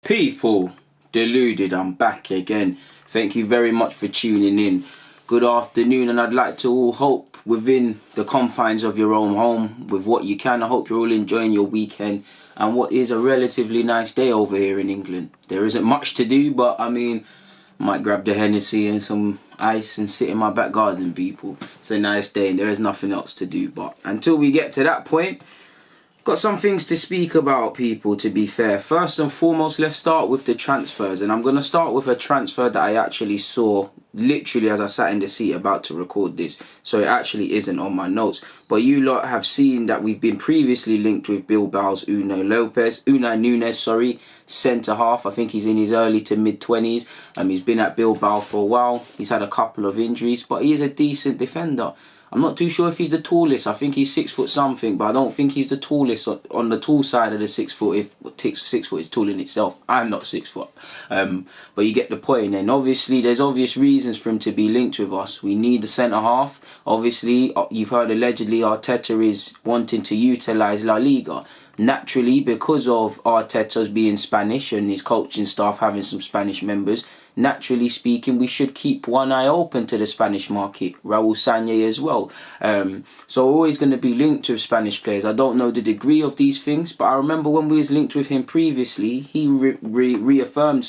People, Deluded, I'm back again. Thank you very much for tuning in. Good afternoon, and I'd like to all hope within the confines of your own home with what you can. I hope you're all enjoying your weekend and what is a relatively nice day over here in England. There isn't much to do, but I mean, might grab the Hennessy and some ice and sit in my back garden, people. It's a nice day and there is nothing else to do. But until we get to that point, got some things to speak about, people, to be fair. First and foremost, let's start with the transfers. And I'm going to start with a transfer that I actually saw literally as I sat in the seat about to record this. So it actually isn't on my notes. But you lot have seen that we've been previously linked with Bilbao's Unai Núñez, centre half. I think he's in his early to mid-20s. He's been at Bilbao for a while. He's had a couple of injuries, but he is a decent defender. I'm not too sure if he's the tallest. I think he's 6 foot something, but I don't think he's the tallest on the tall side of the 6 foot. If 6 foot is tall in itself, I'm not 6 foot. But you get the point. And obviously, there's obvious reasons for him to be linked with us. We need the centre half. Obviously, you've heard allegedly Arteta is wanting to utilise La Liga. Naturally, because of Arteta's being Spanish and his coaching staff having some Spanish members, naturally speaking, we should keep one eye open to the Spanish market. Leroy Sane as well. So we're always going to be linked with Spanish players. I don't know the degree of these things, but I remember when we was linked with him previously, he reaffirmed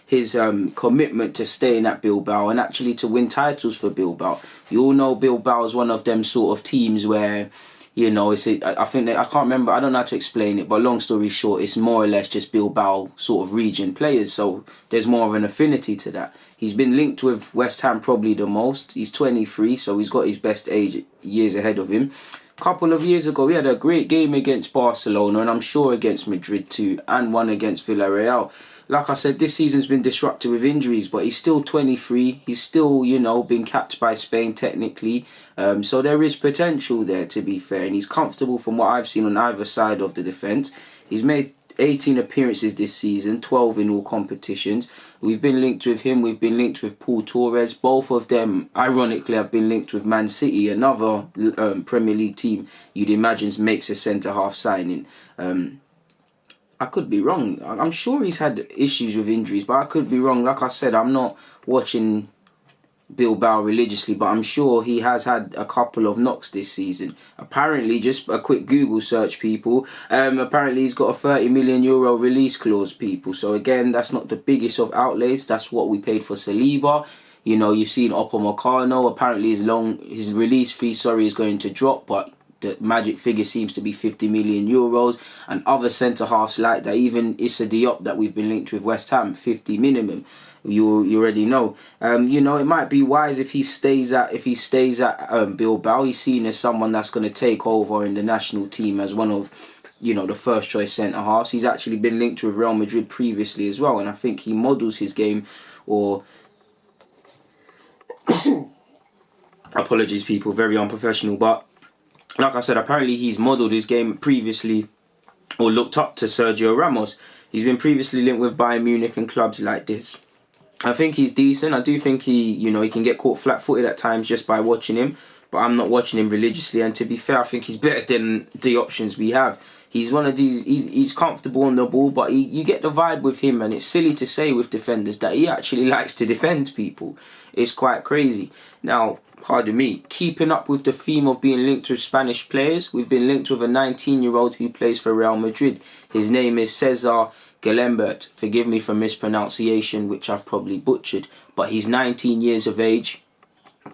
his commitment to staying at Bilbao and actually to win titles for Bilbao. You all know Bilbao is one of them sort of teams where, you know, I think I can't remember, I don't know how to explain it, but long story short, it's more or less just Bilbao sort of region players, so there's more of an affinity to that. He's been linked with West Ham probably the most. He's 23, so he's got his best years ahead of him. A couple of years ago, he had a great game against Barcelona, and I'm sure against Madrid too, and one against Villarreal. Like I said, this season's been disrupted with injuries, but he's still 23. He's still, you know, been capped by Spain technically. So there is potential there, to be fair. And he's comfortable from what I've seen on either side of the defence. He's made 18 appearances this season, 12 in all competitions. We've been linked with him. We've been linked with Paul Torres. Both of them, ironically, have been linked with Man City, another Premier League team you'd imagine makes a centre-half signing. I could be wrong. I'm sure he's had issues with injuries, but I could be wrong. Like I said, I'm not watching Bilbao religiously, but I'm sure he has had a couple of knocks this season. Apparently, just a quick Google search, people, apparently he's got a €30 million release clause, people. So again, that's not the biggest of outlays. That's what we paid for Saliba. You know, you've seen Upamecano. Apparently his release fee, is going to drop, but the magic figure seems to be €50 million, and other centre halves like that. Even Issa Diop that we've been linked with West Ham, 50 minimum. You already know. You know, it might be wise if he stays at Bilbao. He's seen as someone that's going to take over in the national team as one of, you know, the first choice centre halves. He's actually been linked with Real Madrid previously as well, and I think he models his game, or apologies, people, very unprofessional, but like I said, apparently he's modelled his game previously or looked up to Sergio Ramos. He's been previously linked with Bayern Munich and clubs like this. I think he's decent. I do think he can get caught flat-footed at times just by watching him, but I'm not watching him religiously, and to be fair, I think he's better than the options we have. He's one of these, he's comfortable on the ball, but you get the vibe with him, and it's silly to say with defenders that he actually likes to defend people. It's quite crazy. Now, pardon me, keeping up with the theme of being linked with Spanish players, we've been linked with a 19-year-old who plays for Real Madrid. His name is César Gelabert. Forgive me for mispronunciation, which I've probably butchered, but he's 19 years of age.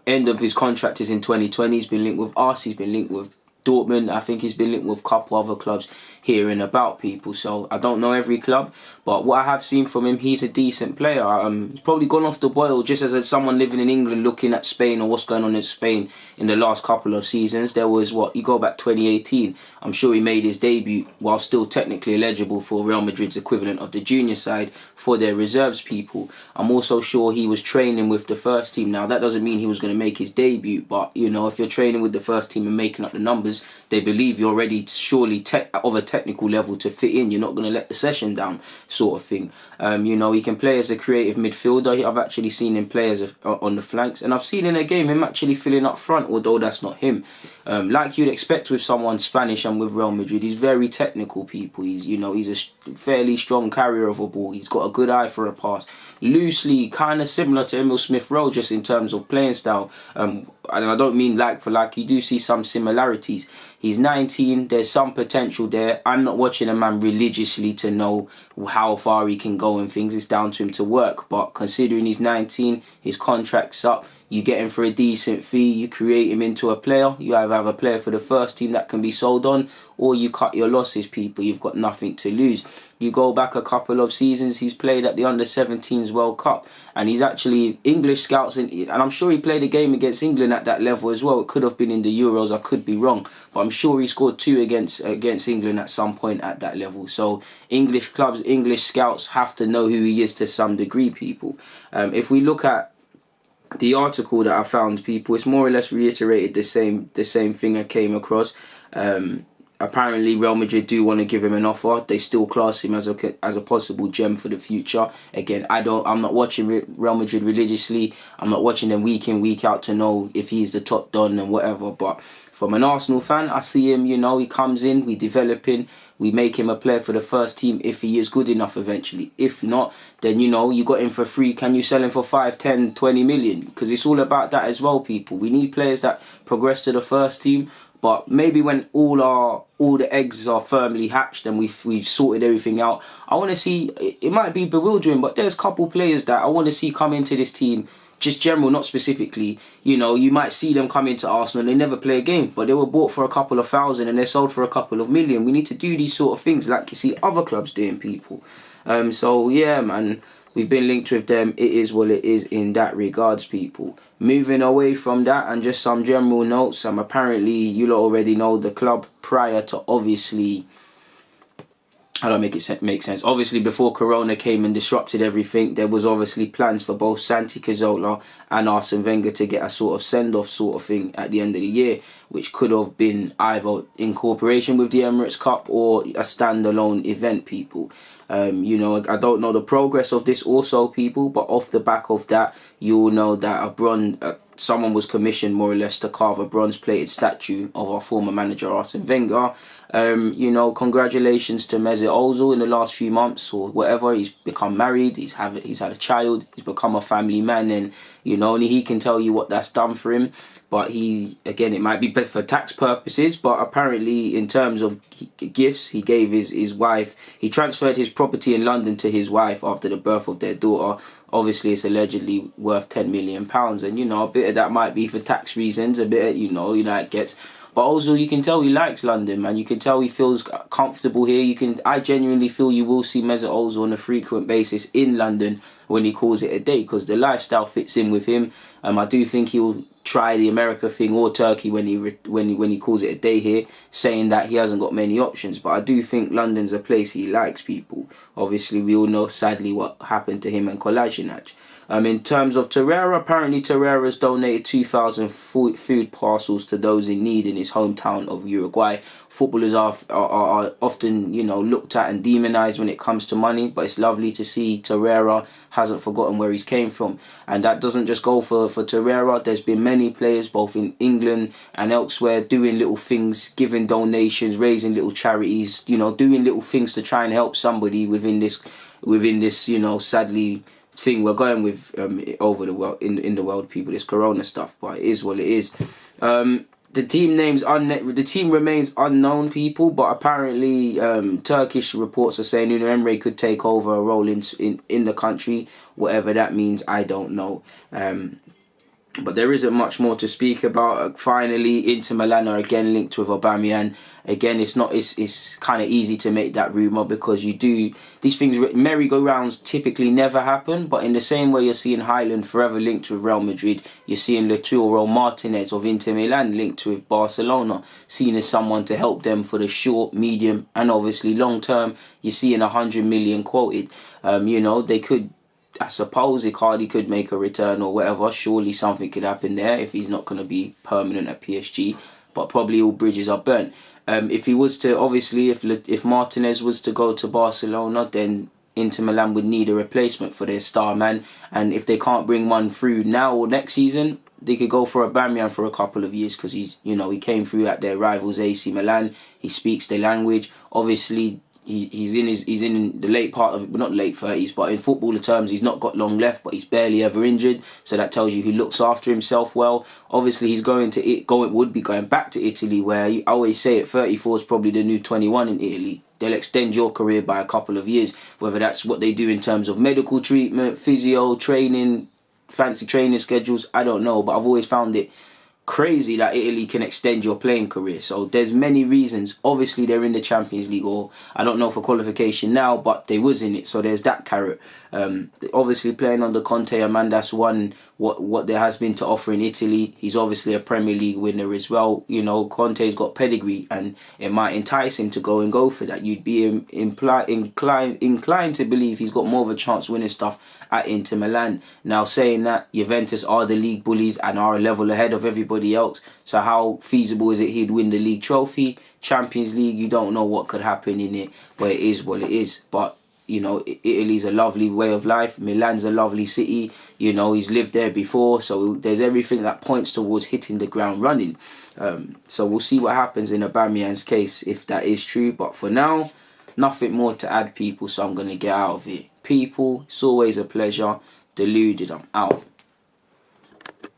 End of his contract is in 2020. He's been linked with us. He's been linked with Dortmund. I think he's been linked with a couple other clubs here and about, people. So I don't know every club, but what I have seen from him, he's a decent player. He's probably gone off the boil just as someone living in England looking at Spain or what's going on in Spain in the last couple of seasons. There was, you go back 2018, I'm sure he made his debut while still technically eligible for Real Madrid's equivalent of the junior side for their reserves, people. I'm also sure he was training with the first team. Now, that doesn't mean he was going to make his debut, but, you know, if you're training with the first team and making up the numbers, they believe you're already surely of a technical level to fit in. You're not going to let the session down, sort of thing. You know, he can play as a creative midfielder. I've actually seen him play as on the flanks, and I've seen in a game him actually filling up front, although that's not him. Like you'd expect with someone Spanish and with Real Madrid, he's very technical, people. He's, you know, he's a fairly strong carrier of a ball. He's got a good eye for a pass. Loosely kind of similar to Emil Smith-Rowe, just in terms of playing style. And I don't mean like for like, you do see some similarities. He's 19, there's some potential there. I'm not watching a man religiously to know how far he can go and things. It's down to him to work. But considering he's 19, his contract's up, you get him for a decent fee, you create him into a player. You either have a player for the first team that can be sold on, or you cut your losses, people. You've got nothing to lose. You go back a couple of seasons, he's played at the Under-17s World Cup, and he's actually English scouts, and I'm sure he played a game against England at that level as well. It could have been in the Euros, I could be wrong, but I'm sure he scored 2 against England at some point at that level. So English clubs, English scouts have to know who he is to some degree, people. If we look at the article that I found, people, it's more or less reiterated the same thing I came across. Apparently Real Madrid do want to give him an offer. They still class him as a possible gem for the future. Again, I'm not watching Real Madrid religiously. I'm not watching them week in, week out to know if he's the top don and whatever. But from an Arsenal fan, I see him, you know, he comes in, we develop him, we make him a player for the first team if he is good enough eventually. If not, then, you know, you got him for free. Can you sell him for 5, 10, 20 million? Because it's all about that as well, people. We need players that progress to the first team. But maybe when all the eggs are firmly hatched and we've sorted everything out, I want to see, it might be bewildering, but there's a couple players that I want to see come into this team, just general, not specifically. You know, you might see them come into Arsenal and they never play a game, but they were bought for a couple of thousand and they're sold for a couple of million. We need to do these sort of things like you see other clubs doing, people. So yeah, man, we've been linked with them. It is what it is in that regards, people. Moving away from that and just some general notes. Apparently, you lot already know the club prior to, obviously, how do I make sense? Obviously, before Corona came and disrupted everything, there was obviously plans for both Santi Cazorla and Arsene Wenger to get a sort of send-off sort of thing at the end of the year, which could have been either in cooperation with the Emirates Cup or a standalone event, people. You know, I don't know the progress of this also, people, but off the back of that, you'll know that someone was commissioned more or less to carve a bronze-plated statue of our former manager Arsene Wenger. You know, congratulations to Mesut Ozil in the last few months or whatever. He's become married, he's had a child, he's become a family man, and you know, only he can tell you what that's done for him. But again, it might be for tax purposes, but apparently in terms of gifts, he gave his wife, he transferred his property in London to his wife after the birth of their daughter. Obviously, it's allegedly worth £10 million, and you know, a bit of that might be for tax reasons, a bit, you know, it gets. But also, you can tell he likes London, man. You can tell he feels comfortable here. I genuinely feel you will see Mesut Ozil on a frequent basis in London when he calls it a day, because the lifestyle fits in with him. I do think he'll try the America thing or Turkey when he calls it a day here, saying that he hasn't got many options. But I do think London's a place he likes, people. Obviously, we all know sadly what happened to him and Kolasinac. In terms of Torreira, apparently Torreira's donated 2,000 food parcels to those in need in his hometown of Uruguay. Footballers are often, you know, looked at and demonized when it comes to money, but it's lovely to see Torreira hasn't forgotten where he's came from. And that doesn't just go for Torreira. There's been many players, both in England and elsewhere, doing little things, giving donations, raising little charities, you know, doing little things to try and help somebody within this, you know, sadly, thing we're going with over the world, in the world, people, this Corona stuff. But it is what it is. The team remains unknown, people, but apparently Turkish reports are saying Unai Emery could take over a role in the country, whatever that means. I don't know. But there isn't much more to speak about. Finally, Inter Milan are again linked with Aubameyang. Again, it's kind of easy to make that rumour, because these things, merry-go-rounds typically never happen. But in the same way you're seeing Haaland forever linked with Real Madrid, you're seeing Lautaro Martinez of Inter Milan linked with Barcelona, seen as someone to help them for the short, medium and obviously long term. You're seeing 100 million quoted. You know, they could, I suppose, Icardi could make a return or whatever. Surely something could happen there if he's not going to be permanent at PSG. But probably all bridges are burnt. If he was to, obviously, if Martinez was to go to Barcelona, then Inter Milan would need a replacement for their star man. And if they can't bring one through now or next season, they could go for Aubameyang for a couple of years, because he's, you know, he came through at their rivals AC Milan. He speaks their language. Obviously, he's in the late part of, not late 30s, but in footballer terms, he's not got long left, but he's barely ever injured. So that tells you he looks after himself well. Obviously, he's would be going back to Italy, where I always say at 34 is probably the new 21 in Italy. They'll extend your career by a couple of years, whether that's what they do in terms of medical treatment, physio, training, fancy training schedules, I don't know. But I've always found it crazy that Italy can extend your playing career. So there's many reasons. Obviously, they're in the Champions League, or I don't know for qualification now, but they was in it. So there's that carrot. Obviously, playing under Conte, a man that's won what there has been to offer in Italy. He's obviously a Premier League winner as well. You know, Conte's got pedigree, and it might entice him to go for that. You'd be inclined to believe he's got more of a chance winning stuff at Inter Milan. Now, saying that, Juventus are the league bullies and are a level ahead of everybody else. So how feasible is it he'd win the league trophy? Champions League, you don't know what could happen in it, but it is what it is. But you know, Italy's a lovely way of life. Milan's a lovely city. You know, he's lived there before. So there's everything that points towards hitting the ground running. So we'll see what happens in Aubameyang's case, if that is true. But for now, nothing more to add, people. So I'm going to get out of it. People, it's always a pleasure. Deluded, I'm out.